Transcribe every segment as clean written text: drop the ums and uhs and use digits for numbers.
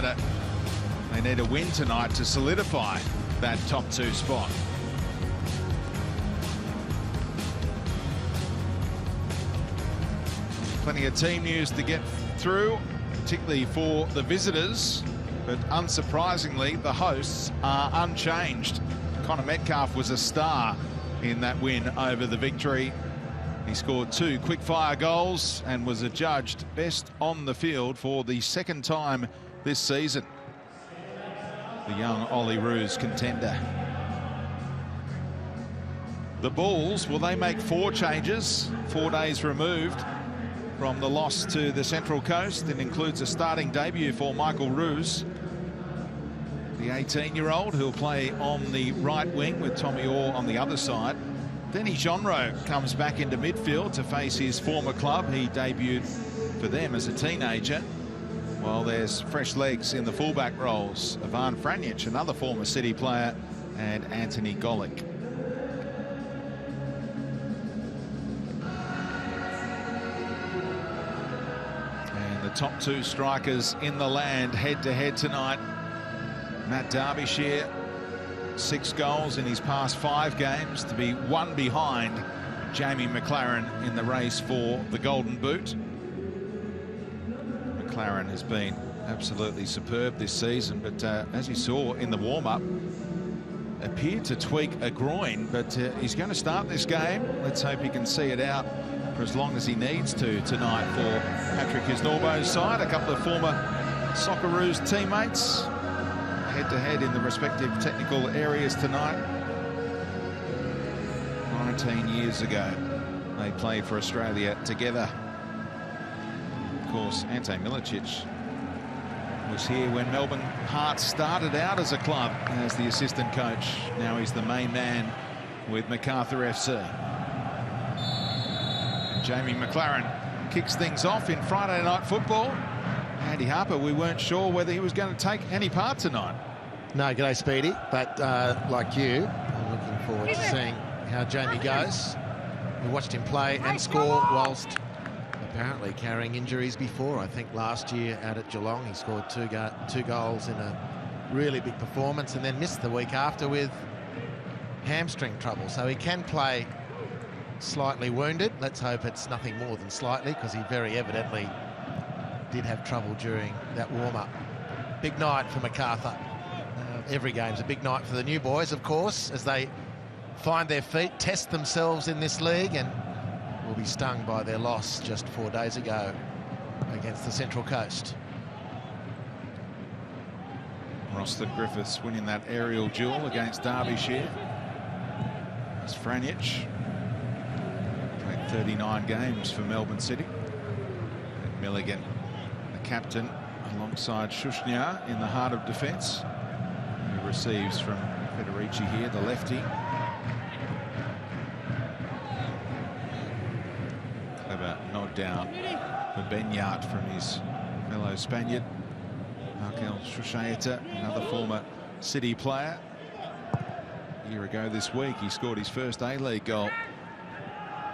matter. They need a win tonight to solidify that top 2 spot. Plenty of team news to get through, particularly for the visitors, but unsurprisingly, the hosts are unchanged. Connor Metcalf was a star in that win over the Victory. He scored 2 quick-fire goals and was adjudged best on the field for the 2nd time this season. The young Ollie Roos contender. The Bulls, will they make 4 changes 4 days removed from the loss to the Central Coast? It includes a starting debut for Michael Roos, the 18-year-old who'll play on the right wing with Tommy Orr on the other side. Denny Jonro comes back into midfield to face his former club. He debuted for them as a teenager. While there's fresh legs in the fullback roles. Ivan Franjic, another former City player, and Anthony Golick. And the top 2 strikers in the land head-to-head tonight. Matt Derbyshire, 6 goals in his past 5 games, to be 1 behind Jamie McLaren in the race for the Golden Boot. McLaren has been absolutely superb this season, but as you saw in the warm-up, appeared to tweak a groin, but he's going to start this game. Let's hope he can see it out for as long as he needs to tonight for Patrick Isnorbo's side. A couple of former Socceroos teammates head-to-head in the respective technical areas tonight. 19 years ago, they played for Australia together. Of course, Ante Milicic was here when Melbourne Hearts started out as a club as the assistant coach. Now he's the main man with Macarthur FC. And Jamie McLaren kicks things off in Friday night football. Andy Harper, we weren't sure whether he was going to take any part tonight. No, g'day Speedy, but like you, I'm looking forward to seeing how Jamie goes. We watched him play and score whilst apparently carrying injuries before. I think last year out at Geelong he scored 2 goals in a really big performance and then missed the week after with hamstring trouble. So he can play slightly wounded. Let's hope it's nothing more than slightly, because he very evidently did have trouble during that warm-up. Big night for Macarthur. Every game's a big night for the new boys, of course, as they find their feet, test themselves in this league, and will be stung by their loss just 4 days ago against the Central Coast. Roston Griffiths winning that aerial duel against Derbyshire. As Franjic played 39 games for Melbourne City. And Milligan, the captain, alongside Shushnyar in the heart of defence, who receives from Federici here, the lefty. Clever nod down for Benyart from his fellow Spaniard. Markel Shushayeta, another former City player. A year ago this week, he scored his first A-League goal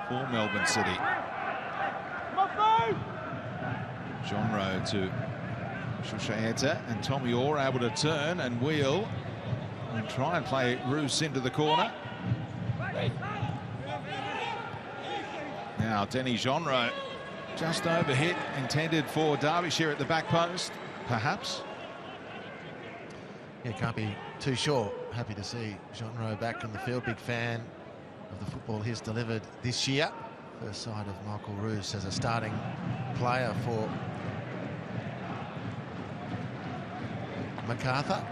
for Melbourne City. Jonro to Shushayeta, and Tommy Orr able to turn and wheel and try and play Roos into the corner. Now Denny Jonro just overhit, intended for Derbyshire at the back post, perhaps. Yeah, can't be too sure. Happy to see Jonro back in the field. Big fan of the football he's delivered this year. First sight of Michael Roos as a starting player for Macarthur.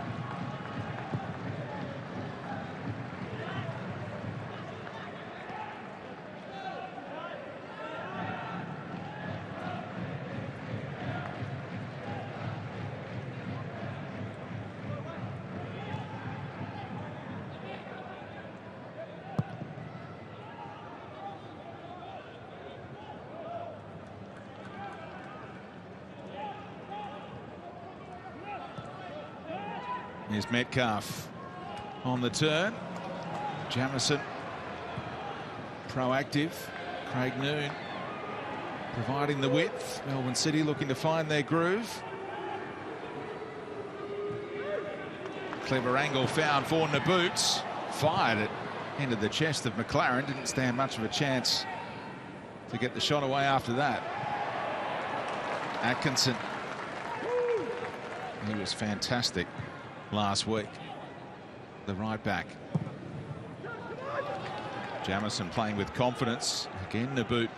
Here's Metcalf on the turn. Jamison proactive. Craig Noon providing the width. Melbourne City looking to find their groove. Clever angle found for Naboots. Fired it into the chest of McLaren. Didn't stand much of a chance to get the shot away after that. Atkinson. He was fantastic last week. The right back. Jamison playing with confidence. Again, Naboot.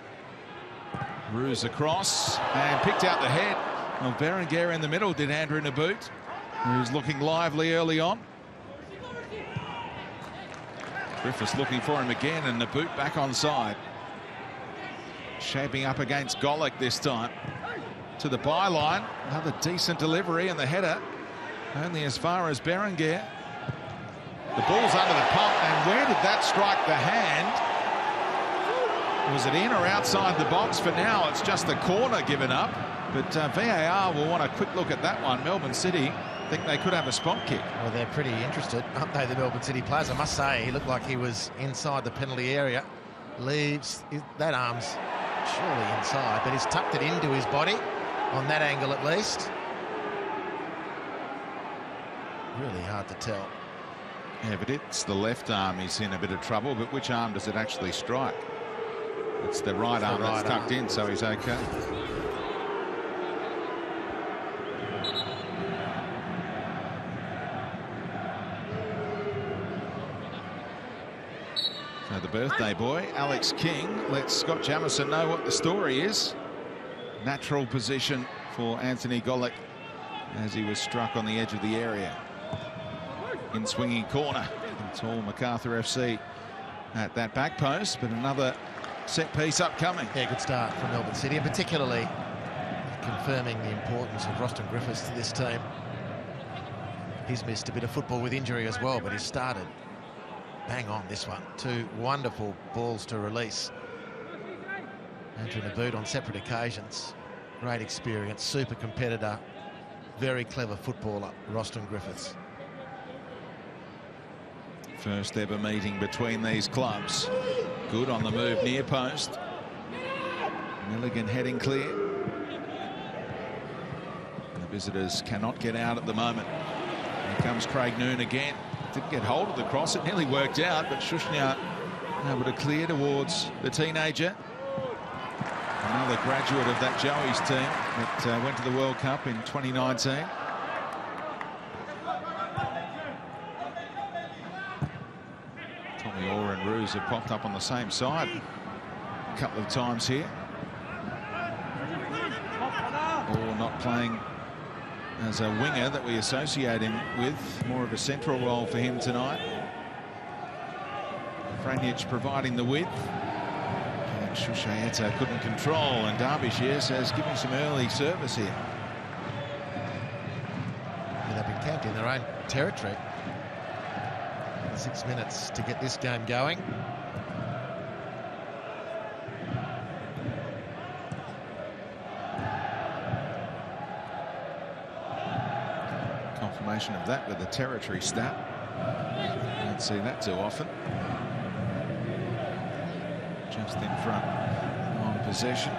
Ruse across and picked out the head. Well, Berenguer in the middle did Andrew Naboot, who's looking lively early on. Griffiths looking for him again, and Naboot back onside. Shaping up against Golick this time. To the byline. Another decent delivery, and the header only as far as Berenguer. The ball's under the pump, and where did that strike the hand? Was it in or outside the box? For now, it's just the corner given up. But VAR will want a quick look at that one. Melbourne City think they could have a spot kick. Well, they're pretty interested, aren't they, the Melbourne City players? I must say, he looked like he was inside the penalty area. Leaves, that arm's surely inside, but he's tucked it into his body, on that angle at least. Really hard to tell. Yeah, but it's the left arm he's in a bit of trouble, but which arm does it actually strike? It's the right arm that's tucked in, so he's okay. So the birthday boy, Alex King, lets Scott Jamison know what the story is. Natural position for Anthony Golick as he was struck on the edge of the area. In swinging corner. It's all Macarthur FC at that back post, but another set piece upcoming. Yeah, good start from Melbourne City, and particularly confirming the importance of Roston Griffiths to this team. He's missed a bit of football with injury as well, but he's started bang on this one. Two wonderful balls to release. Andrew Naboot on separate occasions. Great experience, super competitor, very clever footballer, Roston Griffiths. First ever meeting between these clubs. Good on the move near post. Milligan heading clear. The visitors cannot get out at the moment. Here comes Craig Noon again. Didn't get hold of the cross. It nearly worked out, but Shushnia able to clear towards the teenager. Another graduate of that Joey's team that went to the World Cup in 2019. Tommy Orr and Ruse have popped up on the same side a couple of times here. Orr not playing as a winger that we associate him with, more of a central role for him tonight. Franjic providing the width. And Shushayeta couldn't control, and Derbyshire says, give me some early service here. And they've been camped in their own territory. 6 minutes to get this game going. Confirmation of that with the territory stat. Don't see that too often. Just in front on possession.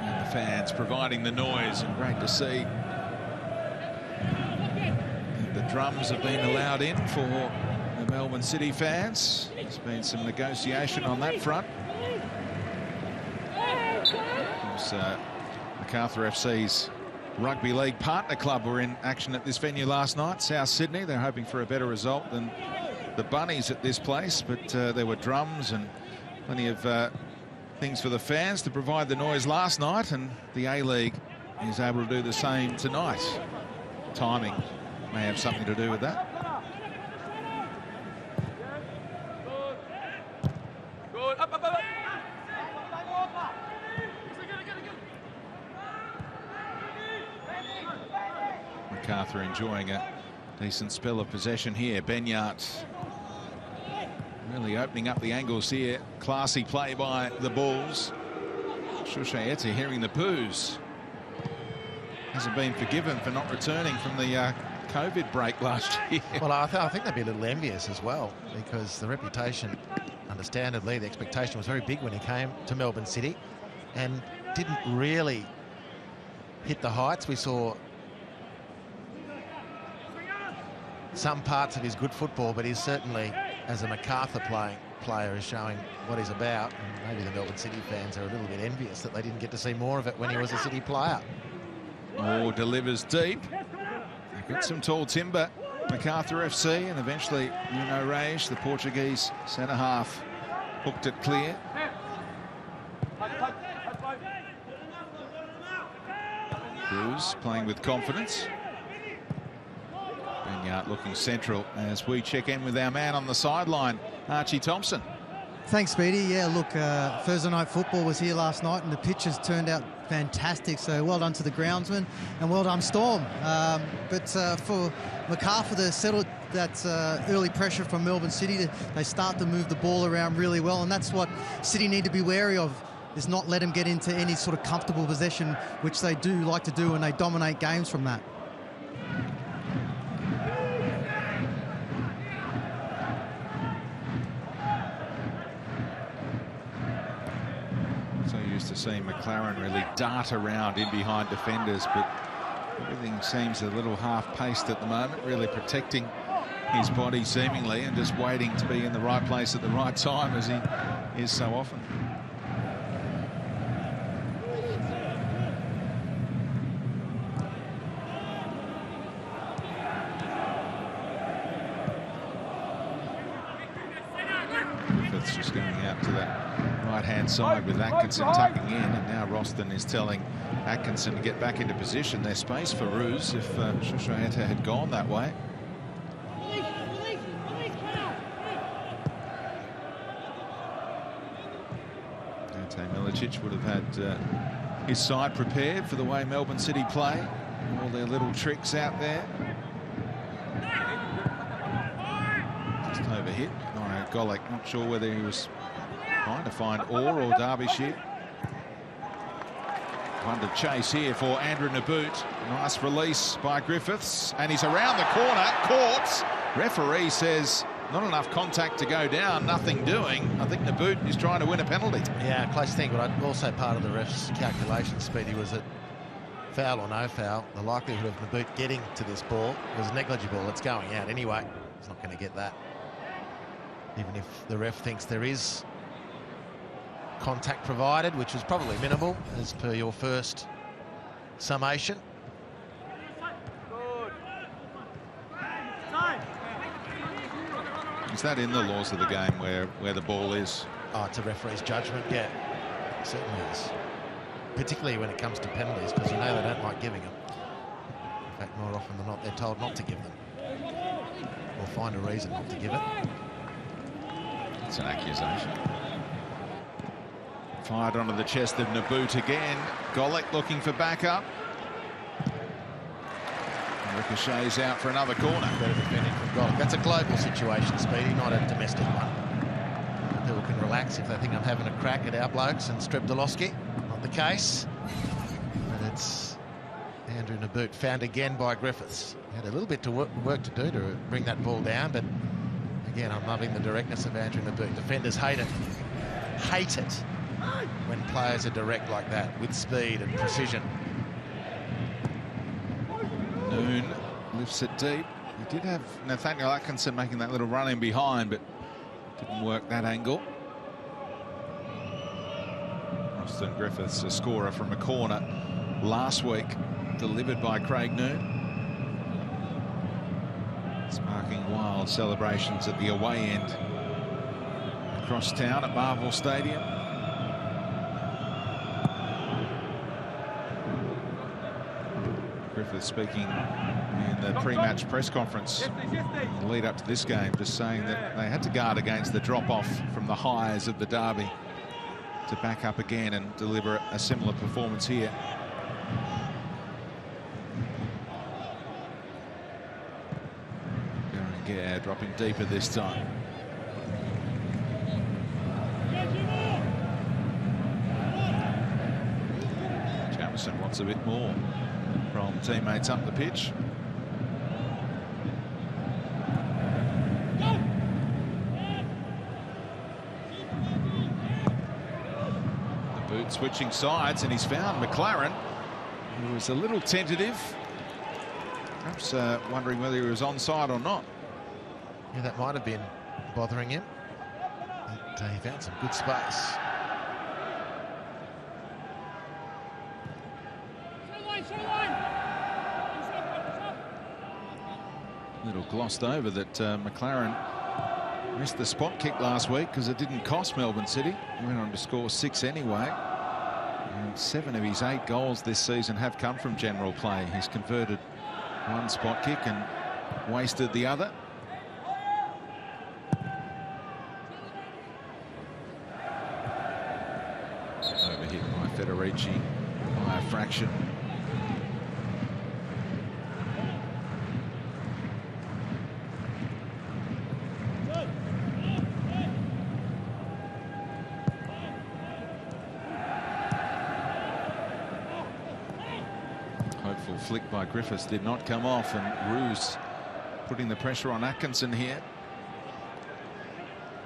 And the fans providing the noise, and great to see. The drums have been allowed in for the Melbourne City fans. There's been some negotiation on that front. Macarthur FC's rugby league partner club were in action at this venue last night, South Sydney. They're hoping for a better result than the Bunnies at this place, but there were drums and plenty of things for the fans to provide the noise last night, and the A-League is able to do the same tonight. Timing may have something to do with that. Macarthur enjoying a decent spell of possession here. Benyart really opening up the angles here. Classy play by the Bulls. Shushayeta hearing the poos. Hasn't been forgiven for not returning from the COVID break last year. Well, I think they'd be a little envious as well, because the reputation, understandably, the expectation was very big when he came to Melbourne City and didn't really hit the heights. We saw some parts of his good football, but he's certainly, as a Macarthur player, is showing what he's about. And maybe the Melbourne City fans are a little bit envious that they didn't get to see more of it when he was a City player. Oh, delivers deep. They've got some tall timber, Macarthur FC, and eventually Nuno Reis, the Portuguese centre-half, hooked it clear. Cruz playing with confidence. Benyard looking central as we check in with our man on the sideline, Archie Thompson. Thanks, Speedy. Yeah, look, Thursday night football was here last night and the pitches turned out fantastic. So well done to the groundsman and well done Storm. But for Macarthur to settle that early pressure from Melbourne City, they start to move the ball around really well, and that's what City need to be wary of, is not let them get into any sort of comfortable possession, which they do like to do, and they dominate games from that. So used to seeing McLaren really dart around in behind defenders, but everything seems a little half-paced at the moment, really protecting his body seemingly and just waiting to be in the right place at the right time, as he is so often. Griffiths just going out to that right-hand side with Atkinson tucking in, and now Roston is telling Atkinson to get back into position. There's space for Ruse if Shoshayeta had gone that way. Ante Milicic would have had his side prepared for the way Melbourne City play. All their little tricks out there. Just overhit. Golick, not sure whether he was trying to find Orr or Derbyshire. One to chase here for Andrew Naboot. Nice release by Griffiths, and he's around the corner. Caught. Referee says not enough contact to go down, nothing doing. I think Naboot is trying to win a penalty. Yeah, close thing, but also part of the ref's calculation, Speedy, was that foul or no foul, the likelihood of Naboot getting to this ball was negligible. It's going out anyway. He's not going to get that. Even if the ref thinks there is contact provided, which was probably minimal, as per your first summation. Is that in the laws of the game where the ball is? Oh, it's a referee's judgment, yeah. It certainly is. Particularly when it comes to penalties, because you know they don't like giving them. In fact, more often than not, they're told not to give them. Or find a reason not to give it. It's an accusation. Fired onto the chest of Naboot again. Golick looking for backup. Ricochets out for another corner. Better defending from Golick. That's a global situation, Speedy, not a domestic one. People can relax if they think I'm having a crack at our blokes and Strepdolowski. Not the case. But it's Andrew Naboot, found again by Griffiths. He had a little bit to work to do to bring that ball down, but again, I'm loving the directness of Andrew Naboot. Defenders hate it. Hate it when players are direct like that, with speed and precision. Noon lifts it deep. He did have Nathaniel Atkinson making that little run in behind, but didn't work that angle. Austin Griffiths, a scorer from a corner last week, delivered by Craig Noon. Sparking wild celebrations at the away end across town at Marvel Stadium. Griffith speaking in the pre-match press conference in the lead up to this game, just saying that they had to guard against the drop-off from the highs of the derby to back up again and deliver a similar performance here. Berenguer dropping deeper this time. Jamison wants a bit more from teammates up the pitch. Good switching sides, and he's found McLaren, who was a little tentative. Perhaps wondering whether he was onside or not. Yeah, that might have been bothering him. But he found some good space. Little glossed over that McLaren missed the spot kick last week because it didn't cost Melbourne City. He went on to score 6 anyway. And 7 of his 8 goals this season have come from general play. He's converted 1 spot kick and wasted the other. Overhit by Federici by a fraction. Hopeful flick by Griffiths did not come off, and Roos putting the pressure on Atkinson here.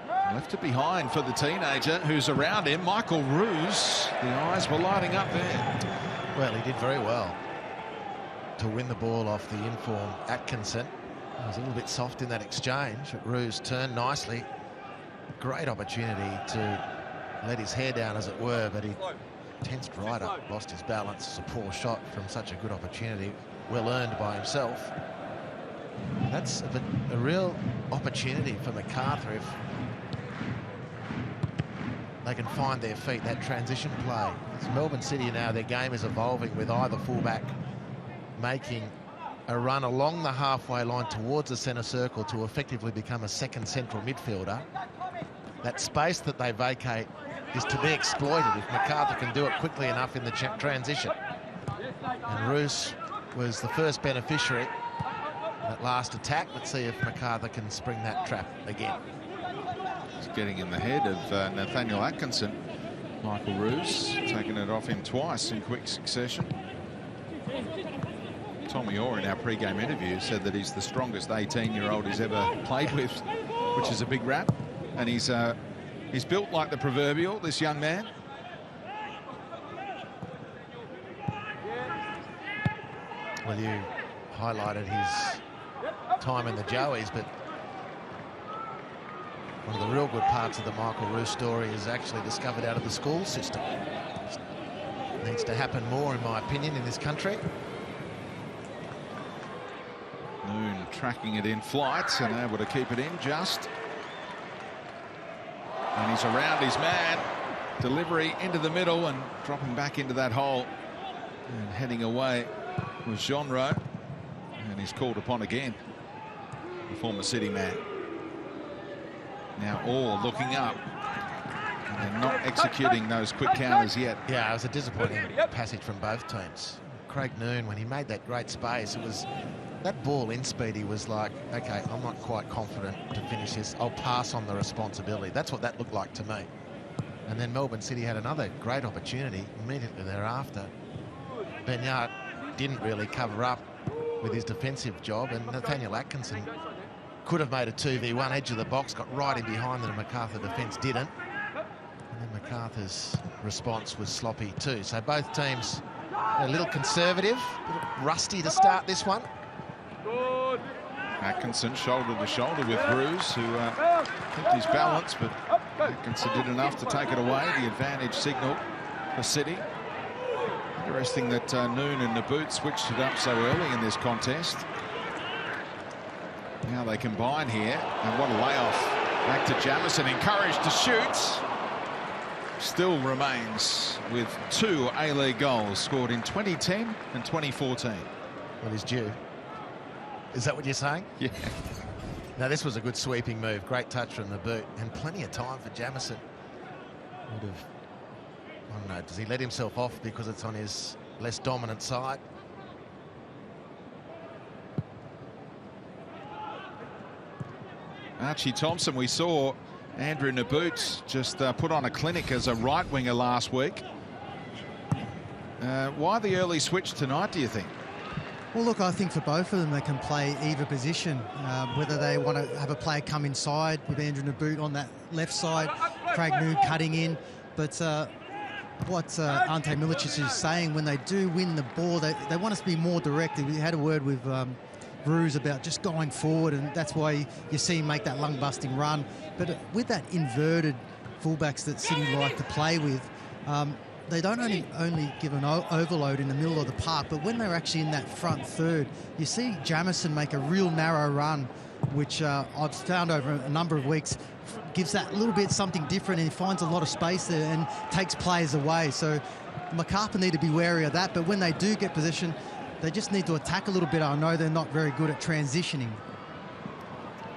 Left it behind for the teenager who's around him, Michael Roos. The eyes were lighting up there. Well, he did very well to win the ball off the informed Atkinson. He was a little bit soft in that exchange. Roos turned nicely. Great opportunity to let his hair down, as it were, but he tensed right up, lost his balance. It's a poor shot from such a good opportunity, well earned by himself. That's a real opportunity for Macarthur if they can find their feet, that transition play. It's Melbourne City now, their game is evolving with either fullback making a run along the halfway line towards the centre circle to effectively become a second central midfielder. That space that they vacate is to be exploited if Macarthur can do it quickly enough in the transition. And Roos was the first beneficiary in that last attack. Let's see if Macarthur can spring that trap again. He's getting in the head of Nathaniel Atkinson. Michael Roos taking it off him twice in quick succession. Tommy Orr in our pre-game interview said that he's the strongest 18-year-old he's ever played with, which is a big rap. And he's built like the proverbial, this young man. Well, you highlighted his time in the Joeys, but one of the real good parts of the Michael Roos story is actually discovered out of the school system. It needs to happen more, in my opinion, in this country. Noon tracking it in flight and able to keep it in just. And he's around his man. Delivery into the middle and dropping back into that hole. And heading away was Genro. And he's called upon again. The former City man. Now all looking up. And they're not executing those quick counters yet. Yeah, it was a disappointing passage from both teams. Craig Noon, when he made that great space, it was that ball in speed. He was like, okay, I'm not quite confident to finish this. I'll pass on the responsibility. That's what that looked like to me. And then Melbourne City had another great opportunity immediately thereafter. Benyard didn't really cover up with his defensive job, and Nathaniel Atkinson could have made a 2v1 edge of the box, got right in behind them, and Macarthur defence didn't. And then Macarthur's response was sloppy too. So both teams a little conservative, a little rusty to start this one. Atkinson shoulder to shoulder with Roos, who kept his balance, but Atkinson did enough to take it away. The advantage signal for City. Interesting that Noon and Naboot switched it up so early in this contest. Now they combine here, and what a layoff. Back to Jamison, encouraged to shoot. Still remains with 2 A-League goals scored in 2010 and 2014. Well, he's due. Is that what you're saying? Yeah. Now, this was a good sweeping move. Great touch from the boot, and plenty of time for Jamison. Would have, I don't know, does he let himself off because it's on his less dominant side? Archie Thompson, we saw Andrew Naboot just put on a clinic as a right winger last week. Why the early switch tonight, do you think? Well, look, I think for both of them, they can play either position. Whether they want to have a player come inside with Andrew Naboot on that left side, Craig Noon cutting in. But what Ante Milicic is saying. When they do win the ball, they want us to be more direct. We had a word with Ruse about just going forward, and that's why you see him make that lung-busting run. But with that inverted fullbacks that City like to play with, they don't only give an overload in the middle of the park, but when they're actually in that front third, you see Jamison make a real narrow run, which I've found over a number of weeks gives that little bit something different, and he finds a lot of space there and takes players away. So Macarthur need to be wary of that, but when they do get possession, they just need to attack a little bit. I know they're not very good at transitioning.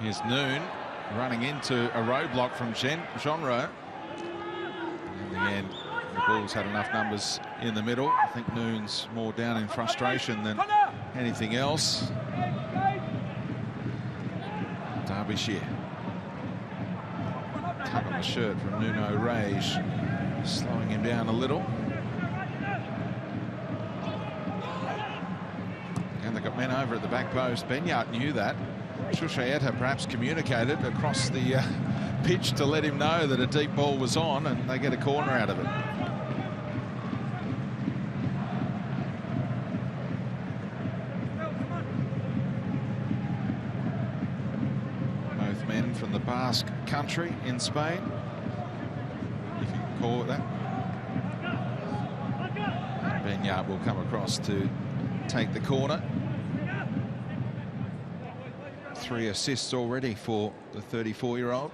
Here's Noon running into a roadblock from Genre. In the end, the Bulls had enough numbers in the middle. I think Noon's more down in frustration than anything else. Derbyshire. Tug on the shirt from Nuno Reis, slowing him down a little. And they've got men over at the back post. Benyard knew that. Shushaeta perhaps communicated across the pitch to let him know that a deep ball was on, and they get a corner out of it. Both men from the Basque country in Spain, if you can call it that. Benyard will come across to take the corner. 3 assists already for the 34-year-old.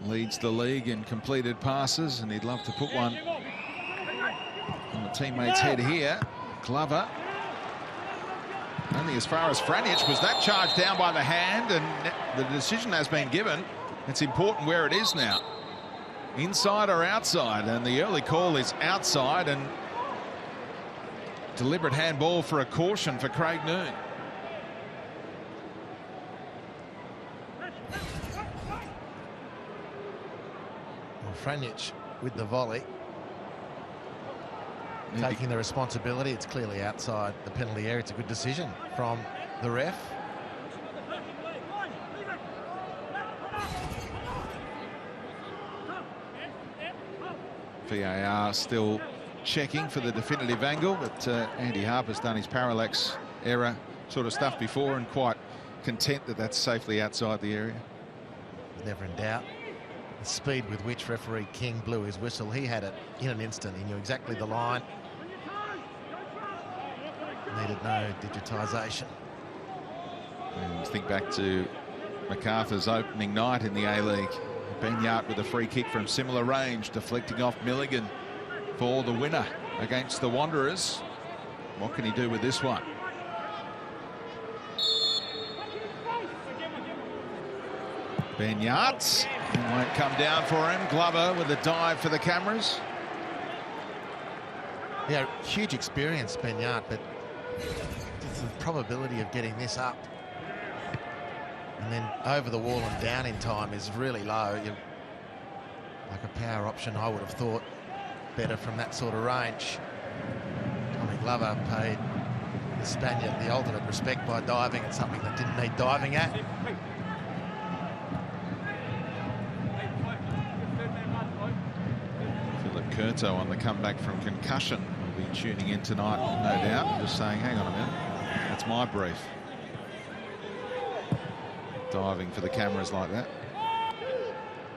Leads the league in completed passes, and he'd love to put one on the teammate's head here. Glover. Only as far as Franic. Was that charged down by the hand? And the decision has been given. It's important where it is now. Inside or outside? And the early call is outside, and deliberate handball for a caution for Craig Noon. Franic with the volley, taking the responsibility. It's clearly outside the penalty area. It's a good decision from the ref. VAR still checking for the definitive angle, but Andy Harper's done his parallax error sort of stuff before, and quite content that that's safely outside the area. Never in doubt. The speed with which referee King blew his whistle, he had it in an instant. He knew exactly the line. Needed no digitisation. And think back to Macarthur's opening night in the A-League. Benyard with a free kick from similar range, deflecting off Milligan for the winner against the Wanderers. What can he do with this one? Benyard won't come down for him. Glover with a dive for the cameras. Yeah, huge experience, Benyard, but the probability of getting this up and then over the wall and down in time is really low. Like a power option, I would have thought better from that sort of range. Tommy Glover paid the Spaniard the ultimate respect by diving at something that didn't need diving at. Curto on the comeback from concussion will be tuning in tonight, no doubt, just saying, hang on a minute, that's my brief. Diving for the cameras like that.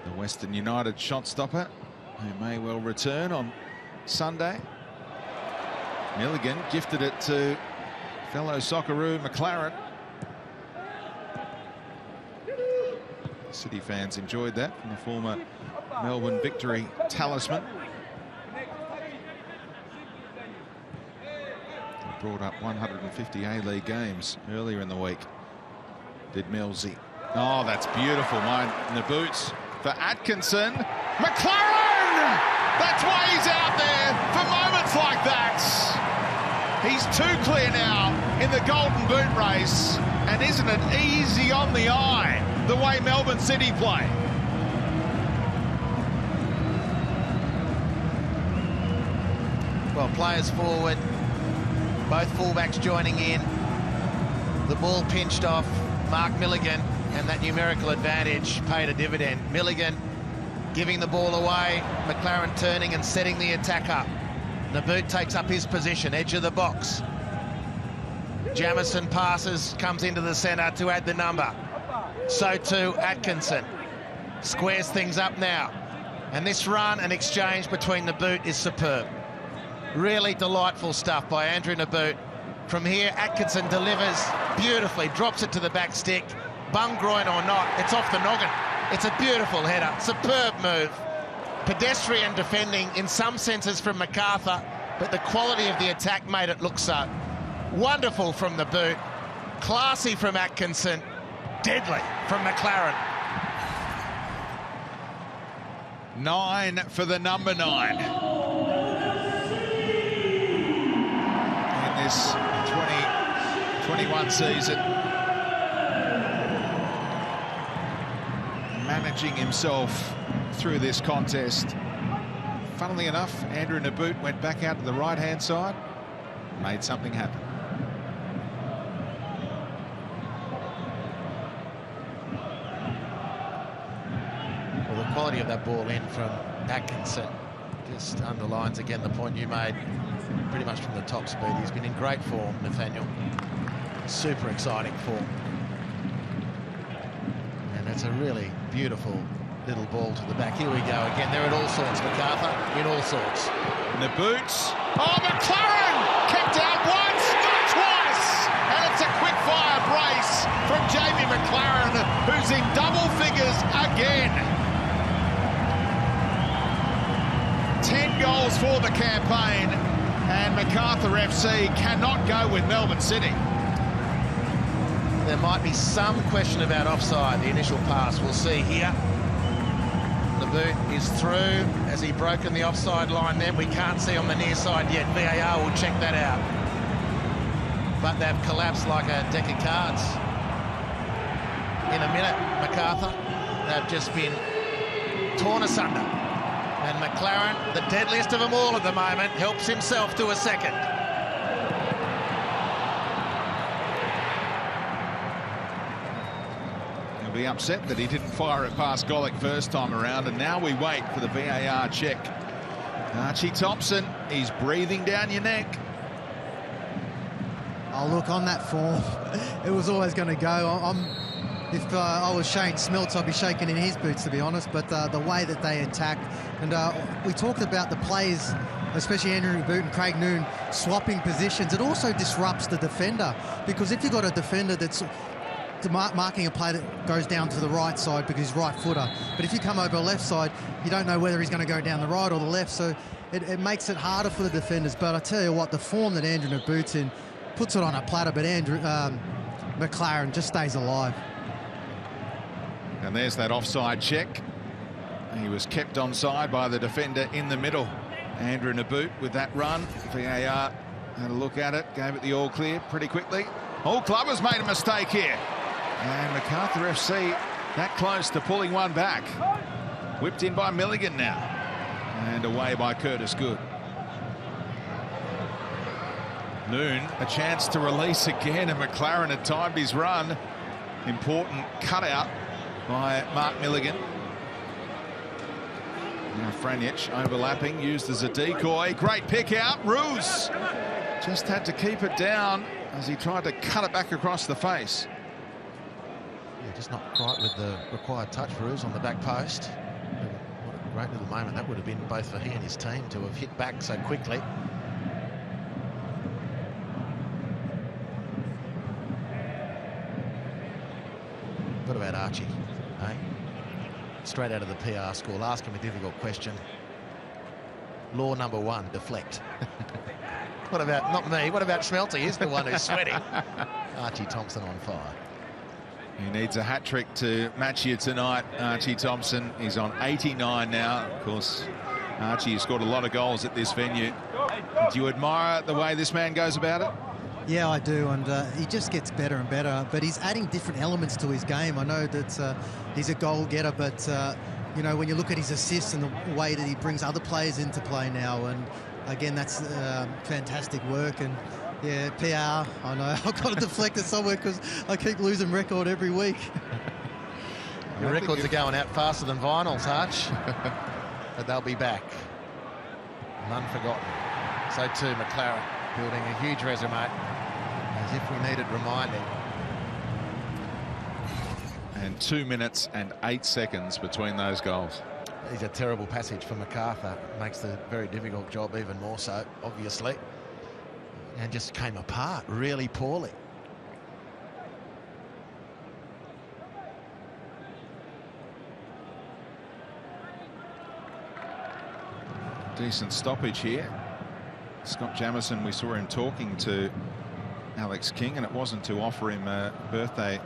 The Western United shot stopper, who may well return on Sunday. Milligan gifted it to fellow Socceroo McLaren. City fans enjoyed that from the former Melbourne Victory talisman. Brought up 150 A-League games earlier in the week, did Millsy. Oh, that's beautiful, mine in the boots for Atkinson. McLaren! That's why he's out there for moments like that. He's too clear now in the Golden Boot race, and isn't it easy on the eye the way Melbourne City play? Well, players forward. Both fullbacks joining in. The ball pinched off Mark Milligan, and that numerical advantage paid a dividend. Milligan giving the ball away. McLaren turning and setting the attack up. Nabbout takes up his position, edge of the box. Jamison passes, comes into the centre to add the number. So too Atkinson. Squares things up now. And this run and exchange between Nabbout is superb. Really delightful stuff by Andrew Nabbout. From here, Atkinson delivers beautifully, drops it to the back stick. Bung groin or not, it's off the noggin. It's a beautiful header, superb move. Pedestrian defending in some senses from Macarthur, but the quality of the attack made it look so. Wonderful from Nabbout, classy from Atkinson, deadly from McLaren. 9 for the number 9. In this 2021 season. Managing himself through this contest. Funnily enough, Andrew Nabbout went back out to the right-hand side, made something happen. Well, the quality of that ball in from Atkinson just underlines again the point you made pretty much from the top speed. He's been in great form, Nathaniel. Super exciting form. And it's a really beautiful little ball to the back. Here we go again. They're at all sorts, Macarthur, in all sorts. Nabbout. Oh, McLaren! Kept out once, got twice! And it's a quick-fire brace from Jamie McLaren, who's in double figures again. 10 goals for the campaign, and Macarthur FC cannot go with Melbourne City. There might be some question about offside, the initial pass. We'll see here. Nabbout is through. Has he broken the offside line then? We can't see on the near side yet. VAR will check that out. But they've collapsed like a deck of cards. In a minute, Macarthur, they've just been torn asunder. And McLaren, the deadliest of them all at the moment, helps himself to a second. He'll be upset that he didn't fire it past Golick first time around, and now we wait for the VAR check. Archie Thompson, he's breathing down your neck. Oh, look, on that form, it was always going to go. If I was Shane Smeltz, I'd be shaking in his boots, to be honest, but the way that they attacked, and we talked about the players, especially Andrew Nabbout and Craig Noon, swapping positions. It also disrupts the defender, because if you've got a defender that's marking a play that goes down to the right side because he's right footer, but if you come over the left side, you don't know whether he's going to go down the right or the left, so it makes it harder for the defenders. But I tell you what, the form that Andrew Nabbout's in puts it on a platter, but Andrew McLaren just stays alive. And there's that offside check. He was kept onside by the defender in the middle. Andrew Nabbout with that run. VAR had a look at it, gave it the all clear pretty quickly. All club has made a mistake here. And Macarthur FC that close to pulling one back. Whipped in by Milligan now. And away by Curtis Good. Noon, a chance to release again, and McLaren had timed his run. Important cutout by Mark Milligan. Now Franjic overlapping, used as a decoy. Great pick out. Roos just had to keep it down as he tried to cut it back across the face. Yeah, just not quite with the required touch for Roos on the back post. What a great little moment that would have been, both for he and his team, to have hit back so quickly. What about Archie? Eh? Straight out of the PR school, ask him a difficult question. Law number 1, deflect. What about, not me, what about Schmelty? He's the one who's sweating. Archie Thompson on fire. He needs a hat-trick to match you tonight, Archie Thompson. He's on 89 now. Of course, Archie has scored a lot of goals at this venue. Do you admire the way this man goes about it? Yeah, I do, and he just gets better and better, but he's adding different elements to his game. I know that he's a goal-getter, but, you know, when you look at his assists and the way that he brings other players into play now, and, again, that's fantastic work. And, yeah, PR, I know, I've got to deflect it somewhere because I keep losing record every week. Your records are going out faster than vinyls, Hutch. But they'll be back. None forgotten. So too McLaren, building a huge resume, as if we needed reminding. And 2 minutes and 8 seconds between those goals. He's a terrible passage for Macarthur. Makes the very difficult job even more so, obviously. And just came apart really poorly. Decent stoppage here. Scott Jamieson, we saw him talking to Alex King, and it wasn't to offer him a birthday,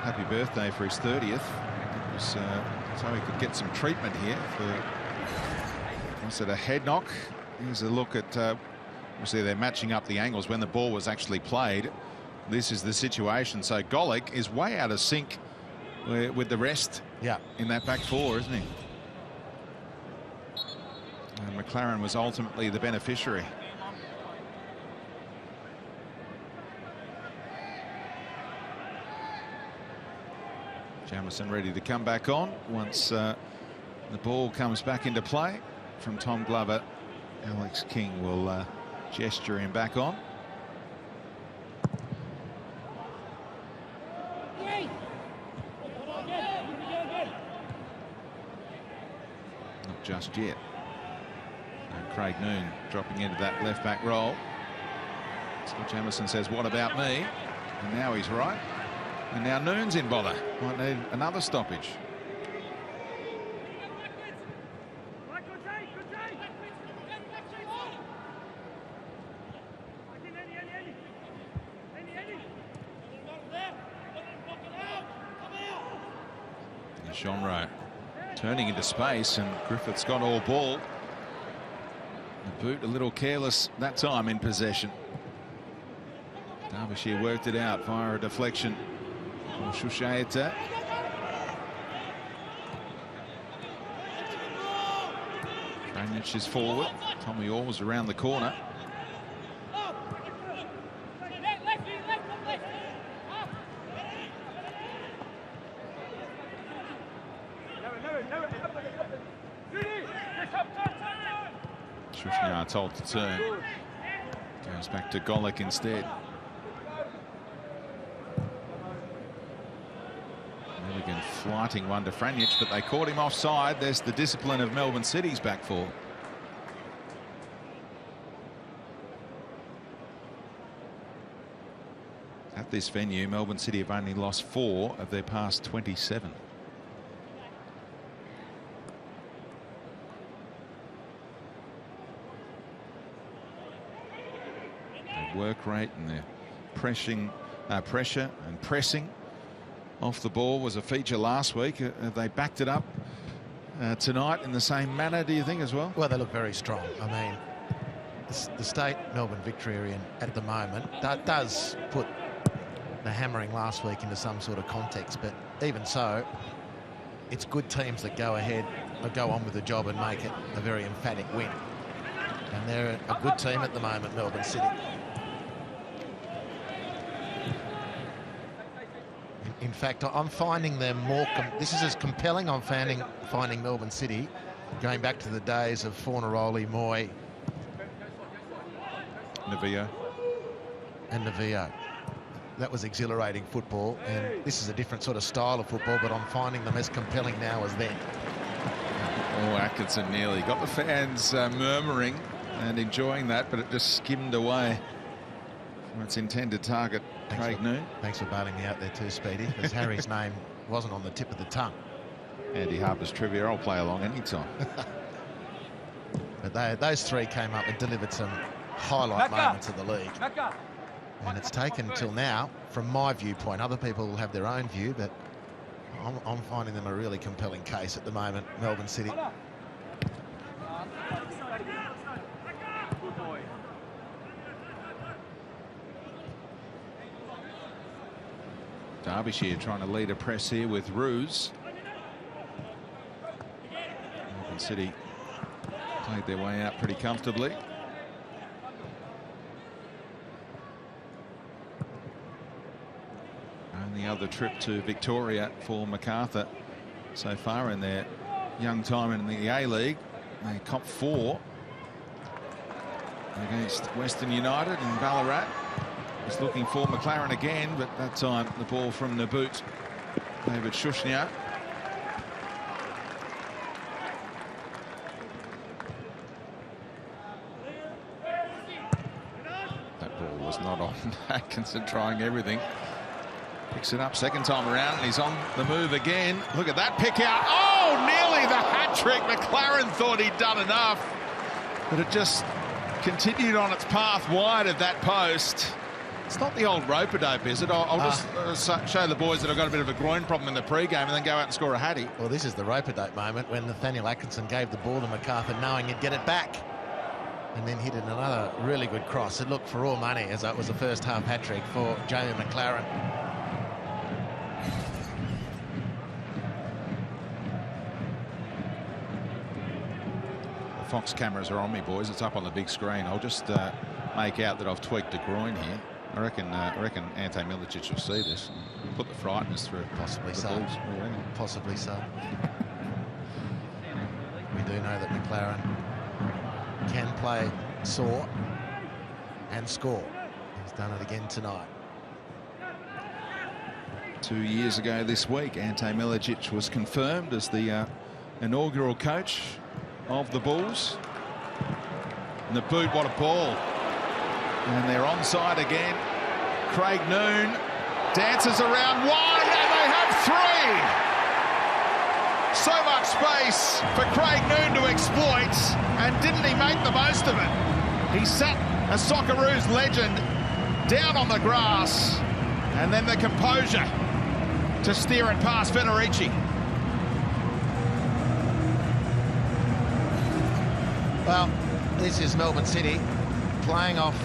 happy birthday for his 30th. It was so he could get some treatment here for, was it a head knock? Here's a look at, obviously they're matching up the angles when the ball was actually played. This is the situation. So Golick is way out of sync with the rest in that back four, isn't he? And McLaren was ultimately the beneficiary. Jamieson ready to come back on once the ball comes back into play from Tom Glover. Alex King will gesture him back on. Not just yet. And Craig Noon dropping into that left back role. Scott Jamieson says, what about me? And now he's right. And now Noon's in bother. Might need another stoppage. And Jeanreau turning into space, and Griffith's got all ball. The boot a little careless that time in possession. Derbyshire worked it out via a deflection. Shushaita. Franich is forward. Tommy Orr was around the corner. Shushaita told to turn. Goes back to Golick instead. Milligan flighting one to Franich, but they caught him offside. There's the discipline of Melbourne City's back four. At this venue, Melbourne City have only lost 4 of their past 27. Their work rate and their pressure and pressing off the ball was a feature last week. They backed it up tonight in the same manner, do you think, as well? Well, they look very strong. I mean, the state Melbourne victory are in at the moment that does put the hammering last week into some sort of context, but even so, it's good teams that go ahead or go on with the job and make it a very emphatic win. And they're a good team at the moment, Melbourne City. In fact, I'm finding them more... this is as compelling. I'm finding Melbourne City going back to the days of Fornaroli, Moy, Navio. And Navio. That was exhilarating football, and this is a different sort of style of football, but I'm finding them as compelling now as then. Oh, Atkinson nearly got the fans murmuring and enjoying that, but it just skimmed away from its intended target. Craig Noon. Thanks for bailing me out there too, Speedy, because Harry's name wasn't on the tip of the tongue. Andy Harper's trivia, I'll play along anytime. But those three came up and delivered some highlight moments of the league. And it's taken till now, from my viewpoint. Other people will have their own view, but I'm finding them a really compelling case at the moment, Melbourne City. Derbyshire trying to lead a press here with Roos. Melbourne City played their way out pretty comfortably. Only other trip to Victoria for Macarthur so far in their young time in the A-League. They copped 4 against Western United and Ballarat. He's looking for McLaren again, but that time the ball from the boot, David Shushnia. That ball was not on. Atkinson trying everything. Picks it up second time around, and he's on the move again. Look at that pick out. Oh, nearly the hat-trick. McLaren thought he'd done enough, but it just continued on its path wide of that post. It's not the old rope-a-dope, is it? I'll just show the boys that I've got a bit of a groin problem in the pre-game and then go out and score a hattie. Well, this is the rope-a-dope moment when Nathaniel Atkinson gave the ball to Macarthur knowing he'd get it back, and then hit another really good cross. It looked for all money, as that was the first half hat-trick for Jamie McLaren. The Fox cameras are on me, boys. It's up on the big screen. I'll just make out that I've tweaked a groin here. I reckon Ante Milicic will see this. Put the frighteners through. Possibly so. Possibly so. We do know that McLaren can play sore and score. He's done it again tonight. 2 years ago this week, Ante Milicic was confirmed as the inaugural coach of the Bulls. And the boot, what a ball. And they're onside again. Craig Noon dances around wide, and they have 3. So much space for Craig Noon to exploit, and didn't he make the most of it? He sat a Socceroos legend down on the grass, and then the composure to steer it past Federici. Well, this is Melbourne City playing off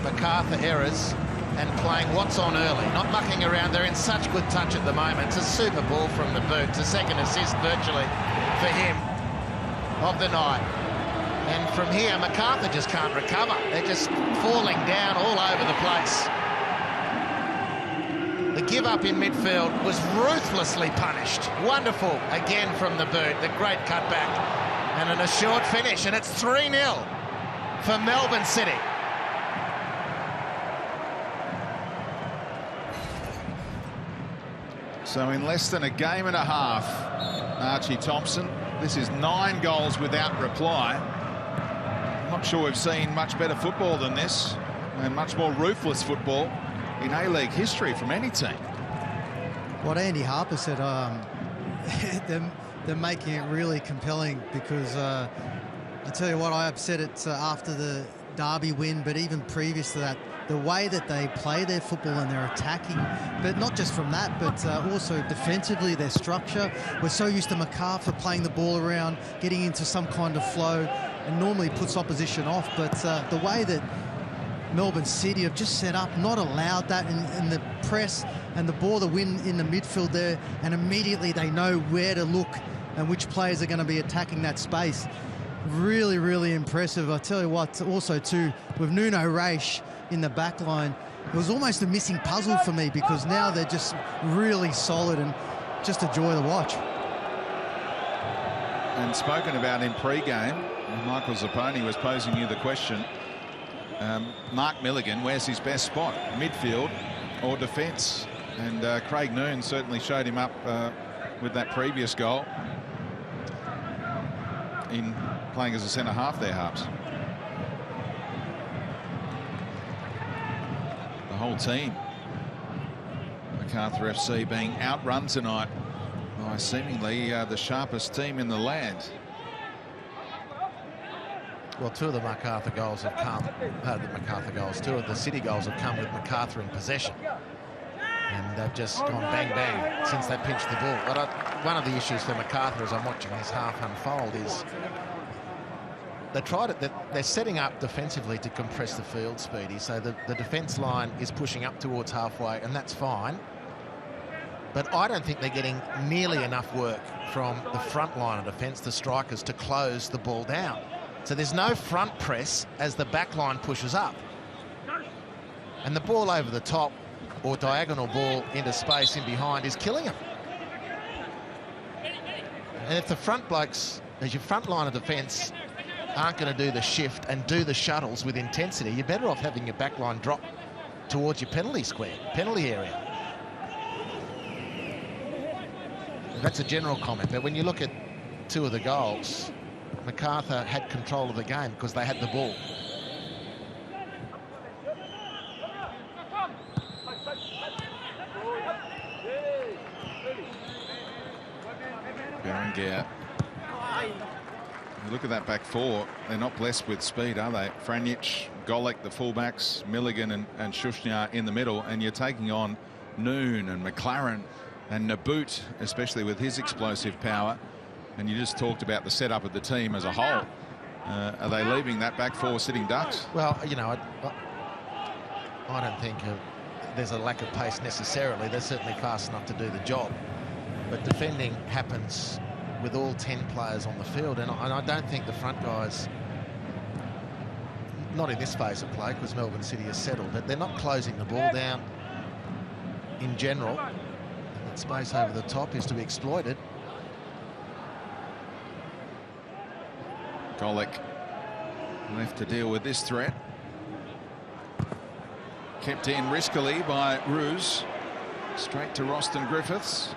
Macarthur errors and playing what's on early, not mucking around. They're in such good touch at the moment. It's a super ball from the boot. It's a second assist virtually for him of the night. And from here, Macarthur just can't recover. They're just falling down all over the place. The give up in midfield was ruthlessly punished. Wonderful again from the boot. The great cutback and an assured finish. And it's 3-0 for Melbourne City. So in less than a game and a half, Archie Thompson, this is 9 goals without reply. I'm not sure we've seen much better football than this, and much more ruthless football in A-League history from any team. What Andy Harper said, they're making it really compelling, because I tell you what, I have said it after the Derby win, but even previous to that, the way that they play their football and they're attacking, but not just from that, but also defensively, their structure. We're so used to Macarthur playing the ball around, getting into some kind of flow, and normally puts opposition off. But the way that Melbourne City have just set up, not allowed that in the press, and the ball to win in the midfield there, and immediately they know where to look and which players are going to be attacking that space. Really, really impressive. I tell you what, also too, with Nuno Reis in the back line, it was almost a missing puzzle for me, because now they're just really solid and just a joy to watch. And spoken about in pre-game, Michael Zapponi was posing you the question, Mark Milligan, where's his best spot, midfield or defence? And Craig Noon certainly showed him up with that previous goal in playing as a centre-half there, Harps. The whole team, Macarthur FC, being outrun tonight by seemingly the sharpest team in the land. Well, 2 of the Macarthur goals have come, 2 of the City goals have come with Macarthur in possession. And they've just gone bang, bang since they pinched the ball. But one of the issues for Macarthur as I'm watching this half unfold is they tried it, they're setting up defensively to compress the field, Speedy. So the defence line is pushing up towards halfway, and that's fine. But I don't think they're getting nearly enough work from the front line of defence, the strikers, to close the ball down. So there's no front press as the back line pushes up. And the ball over the top or diagonal ball into space in behind is killing them. And if the front blokes, as your front line of defence, aren't going to do the shift and do the shuttles with intensity, you're better off having your back line drop towards your penalty area. That's a general comment, but when you look at two of the goals, Macarthur had control of the game because they had the ball. Berenguer. You look at that back four, they're not blessed with speed, are they? Franjic, Golic, the fullbacks, Milligan and Schuschnjar in the middle, and you're taking on Noon and McLaren and Naboot, especially with his explosive power. And you just talked about the setup of the team as a whole. Are they leaving that back four sitting ducks? Well, you know, I don't think there's a lack of pace necessarily. They're certainly fast enough to do the job. But defending happens with all 10 players on the field, and I don't think the front guys, not in this phase of play because Melbourne City is settled, but they're not closing the ball down in general. And that space over the top is to be exploited. Golic left to deal with this threat. Kept in riskily by Roos. Straight to Roston Griffiths.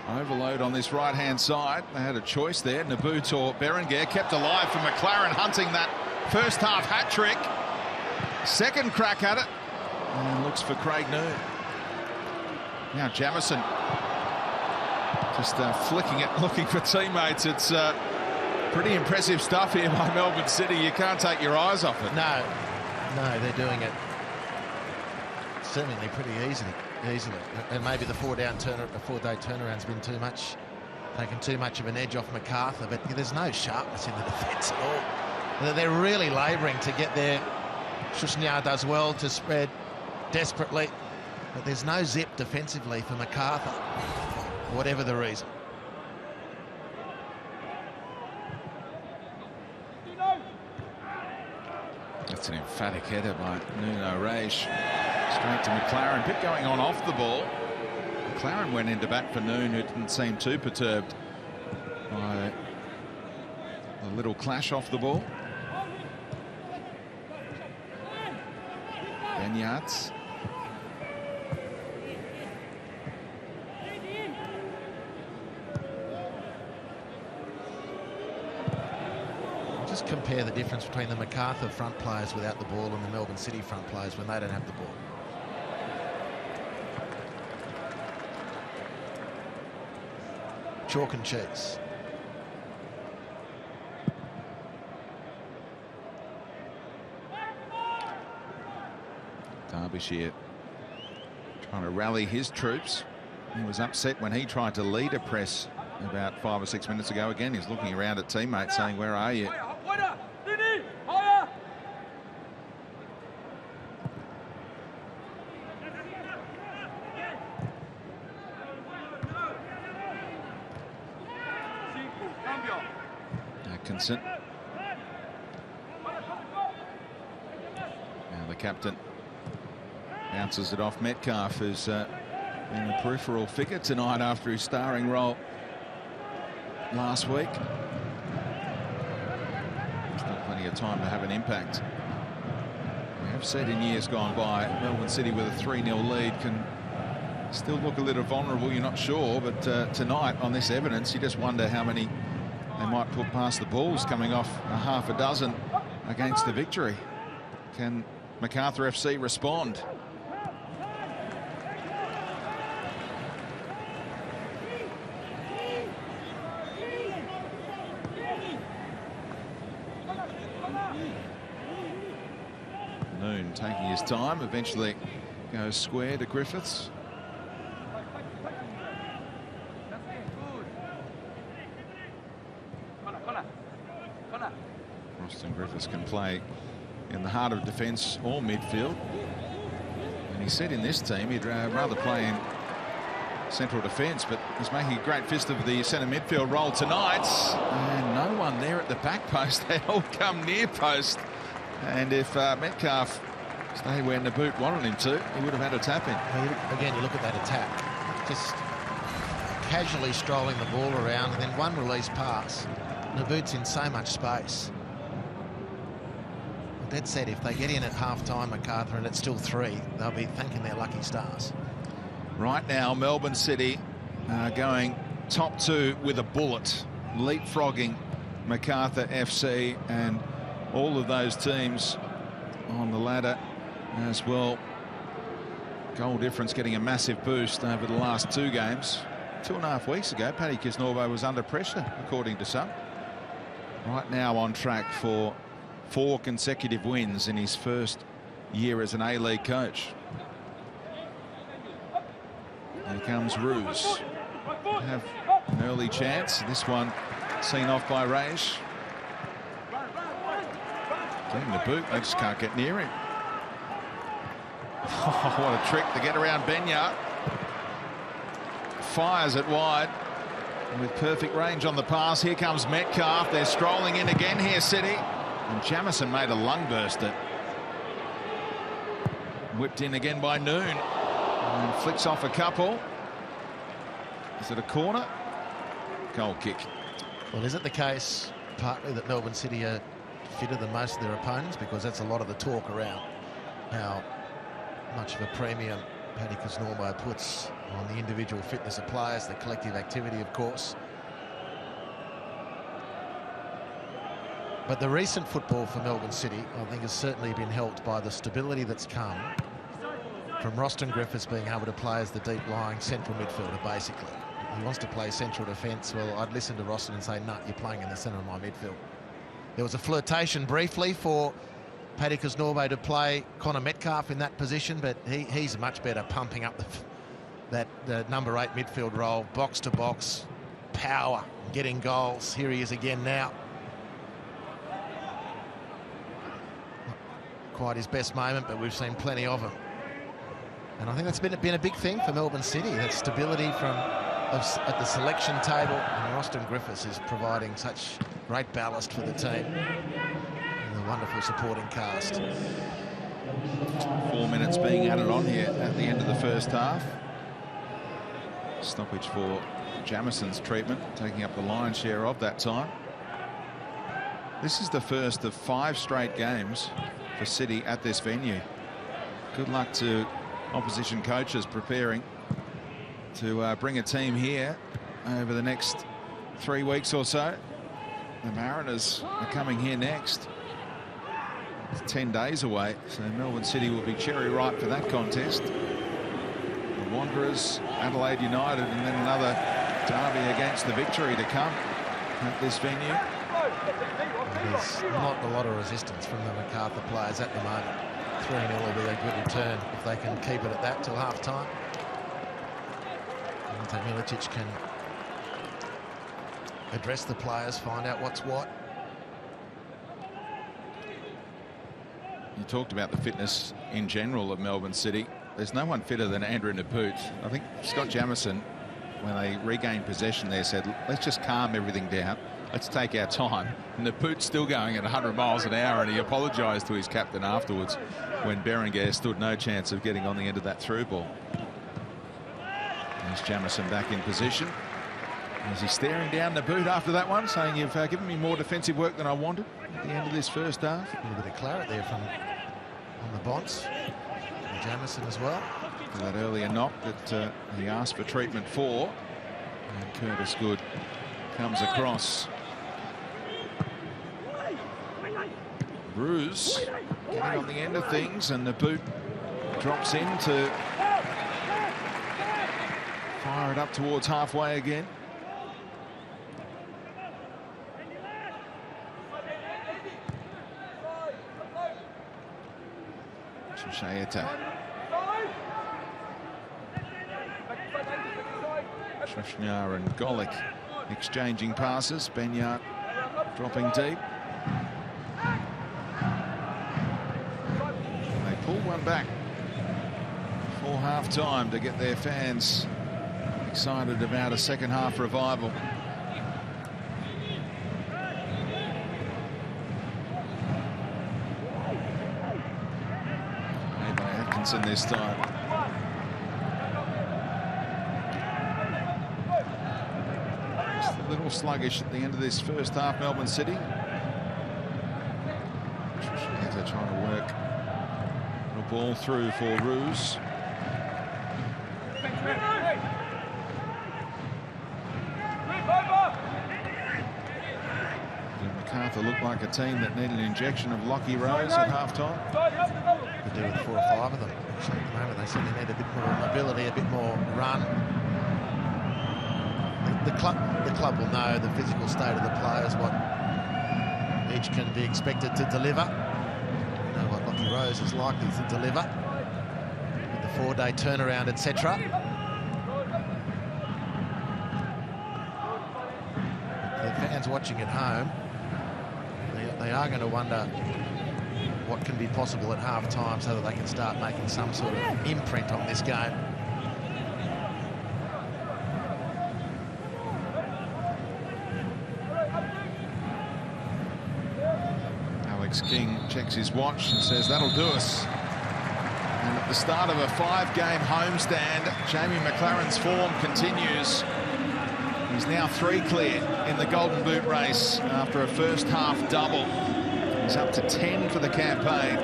Overload on this right-hand side. They had a choice there. Naboot or Berenguer, kept alive for McLaren, hunting that first half hat-trick. Second crack at it. And looks for Craig Noon. Now Jamison just flicking it, looking for teammates. It's pretty impressive stuff here by Melbourne City. You can't take your eyes off it. No, they're doing it seemingly pretty easily. And maybe the four-day turnaround's been too much, taken too much of an edge off Macarthur, but there's no sharpness in the defence at all. They're really labouring to get there. Schuschnjar does well to spread desperately, but there's no zip defensively for Macarthur, whatever the reason. That's an emphatic header by Nuno Reis. Straight to McLaren. Bit going on off the ball. McLaren went into bat for Noon, who didn't seem too perturbed by a little clash off the ball. Benyards. Just compare the difference between the Macarthur front players without the ball and the Melbourne City front players when they don't have the ball. Chalk and cheese. Derbyshire trying to rally his troops. He was upset when he tried to lead a press about 5 or 6 minutes ago. Again, he's looking around at teammates saying, where are you? Atkinson. Now the captain bounces it off Metcalf, who's been a peripheral figure tonight after his starring role last week. Still plenty of time to have an impact. We have said in years gone by, Melbourne City with a 3-0 lead can still look a little vulnerable, you're not sure, but tonight on this evidence you just wonder how many they might put past the Bulls, coming off a half a dozen against the Victory. Can Macarthur FC respond? Noon taking his time, eventually goes square to Griffiths. Roston Griffiths can play in the heart of defence or midfield. And he said in this team he'd rather play in central defence, but he's making a great fist of the centre midfield role tonight. And no one there at the back post. They all come near post. And if Metcalf Stay where Naboot wanted him to. He would have had a tap in. Again, you look at that attack. Just casually strolling the ball around, and then one release pass. Naboot's in so much space. That said, if they get in at half-time, Macarthur, and it's still 3, they'll be thanking their lucky stars. Right now, Melbourne City going top 2 with a bullet, leapfrogging Macarthur FC and all of those teams on the ladder as well. Goal difference getting a massive boost over the last 2 games. 2.5 weeks ago, Paddy Kisnorbo was under pressure, according to some. Right now on track for 4 consecutive wins in his first year as an A-League coach. Here comes Ruse. Have an early chance. This one seen off by Raish. Getting the boot, they just can't get near him. Oh, what a trick to get around Benyard. Fires it wide with perfect range on the pass. Here comes Metcalf. They're strolling in again here, City. And Jamison made a lung burster. Whipped in again by Noon. And flicks off a couple. Is it a corner? Goal kick. Well, is it the case partly that Melbourne City are fitter than most of their opponents? Because that's a lot of the talk around how much of a premium Paddy Kisnorbo puts on the individual fitness of players, the collective activity, of course. But the recent football for Melbourne City, I think, has certainly been helped by the stability that's come from Roston Griffiths being able to play as the deep-lying central midfielder, basically. He wants to play central defence. Well, I'd listen to Roston and say, no, you're playing in the centre of my midfield. There was a flirtation briefly for Paddy Kisnorbo to play Connor Metcalf in that position, but he's much better pumping up the number 8 midfield role, box to box, power, getting goals. Here he is again now. Not quite his best moment, but we've seen plenty of him. And I think that's been a big thing for Melbourne City, that stability at the selection table, and Roston Griffiths is providing such great ballast for the team. A wonderful supporting cast. 4 minutes being added on here at the end of the first half. Stoppage for Jamison's treatment, taking up the lion's share of that time. This is the first of 5 straight games for City at this venue. Good luck to opposition coaches preparing to bring a team here over the next 3 weeks or so. The Mariners are coming here next. It's 10 days away, so Melbourne City will be cherry ripe for that contest. The Wanderers, Adelaide United, and then another derby against the Victory to come at this venue. There's not a lot of resistance from the Macarthur players at the moment. 3-0 will be a good return if they can keep it at that till half-time. Ante Milicic can address the players, find out what's what. You talked about the fitness in general of Melbourne City. There's no one fitter than Andrew Naboot. I think Scott Jamison, when they regained possession there, said, let's just calm everything down. Let's take our time. And Naboot's still going at 100 miles an hour, and he apologised to his captain afterwards when Berenguer stood no chance of getting on the end of that through ball. There's Jamison back in position. Is he staring down Naboot after that one, saying, you've given me more defensive work than I wanted at the end of this first half? A little bit of claret there from on the Bonds. And Jamison as well. For that earlier knock that he asked for treatment for. And Curtis Good comes across. Ruse getting on the end of things, and Naboot drops in to fire it up towards halfway again. Shayeta. Shoshnyar and Golic exchanging passes. Benyard dropping deep. And they pull one back for half-time to get their fans excited about a second-half revival. Robinson this time. Just a little sluggish at the end of this first half, Melbourne City. As they're trying to work the ball through for Roos. Macarthur looked like a team that needed an injection of Lockie Rose at half-time. Could do with 4 or 5 of them. Actually, at the moment, they certainly need a bit more mobility, a bit more run. The club will know the physical state of the players, what each can be expected to deliver. You know what Lockie Rose is likely to deliver with the 4-day turnaround, etc. The fans watching at home, they are going to wonder what can be possible at half-time so that they can start making some sort of imprint on this game. Alex King checks his watch and says that'll do us. And at the start of a 5-game homestand, Jamie McLaren's form continues. He's now 3 clear in the Golden Boot race after a first half double. He's up to 10 for the campaign.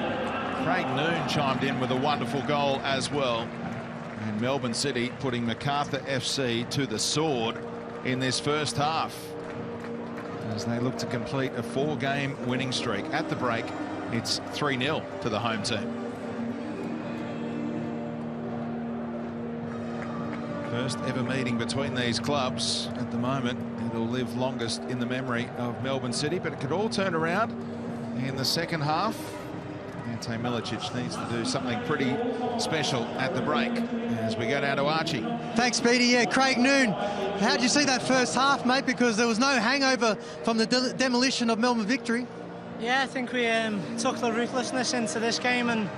Craig Noon chimed in with a wonderful goal as well. And Melbourne City putting Macarthur FC to the sword in this first half as they look to complete a 4-game winning streak. At the break, it's 3-0 to the home team. First ever meeting between these clubs. At the moment, it'll live longest in the memory of Melbourne City, but it could all turn around in the second half. Ante Milicic needs to do something pretty special at the break as we go down to Archie. Thanks, Speedy. Yeah, Craig Noon. How'd you see that first half, mate? Because there was no hangover from the demolition of Melbourne Victory. Yeah, I think we took the ruthlessness into this game and